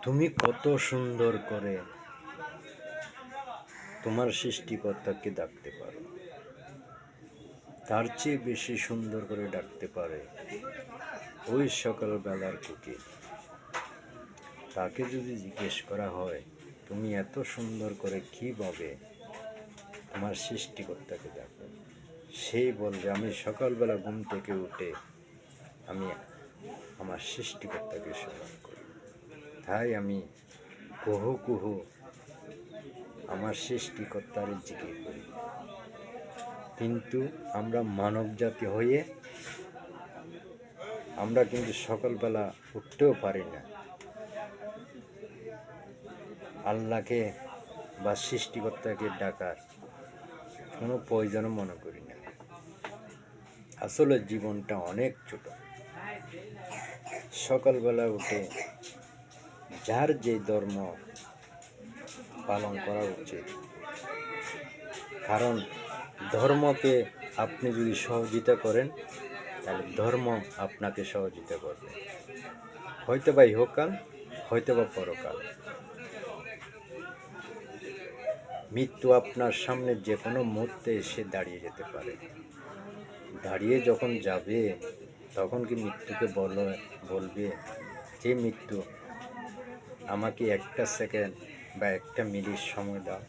তুমি কত সুন্দর করে তোমার সৃষ্টিকর্তাকে ডাকতে পারো, তার চেয়ে বেশি সুন্দর করে ডাকতে পারে ওই সকালবেলার কুকির। তাকে যদি জিজ্ঞেস করা হয় তুমি এত সুন্দর করে কীভাবে তোমার সৃষ্টিকর্তাকে ডাকো, সেই বলবে আমি সকালবেলা ঘুম থেকে উঠে আমি আমার সৃষ্টিকর্তাকে স্মরণ করি, তাই আমি কুহু কুহু আমার সৃষ্টিকর্তার জিকির করি। কিন্তু আমরা মানব জাতি হয়ে আমরা কিন্তু সকালবেলা উঠতেও পারি না, আল্লাহকে বা সৃষ্টিকর্তাকে ডাকার কোনো প্রয়োজন মনে করি না। আসলে জীবনটা অনেক ছোট। সকালবেলা উঠে যার যে ধর্ম পালন করা উচিত, কারণ ধর্মকে আপনি যদি সহযোগিতা করেন তাহলে ধর্ম আপনাকে সহযোগিতা করবে, হয়তো বা ইহকাল হয়তো বা পরকাল। মৃত্যু আপনার সামনে যে কোনো মুহূর্তে এসে দাঁড়িয়ে যেতে পারে। দাঁড়িয়ে যখন যাবে তখন কি মৃত্যুকে বলবে যে মৃত্যু আমাকে একটা সেকেন্ড বা একটা মিনিট সময় দাও?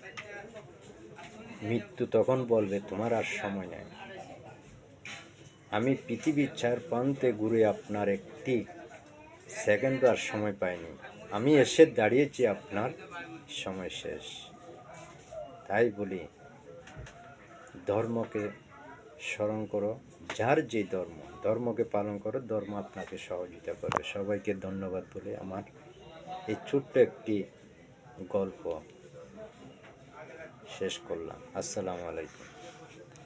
মৃত্যু তখন বলবে তোমার আর সময় নেই। আমি পৃথিবীর চার প্রান্তে ঘুরে আপনার একটি সেকেন্ড আর সময় পাইনি, আমি এসে দাঁড়িয়েছি আপনার সময় শেষ। তাই বলি ধর্মকে স্মরণ করো, যার যে ধর্মকে পালন করো, ধর্ম আপনাকে সহযোগিতা করবে। সবাইকে ধন্যবাদ বলে আমার এই ছোট্ট একটি গল্প শেষ করলাম। আসসালামু আলাইকুম।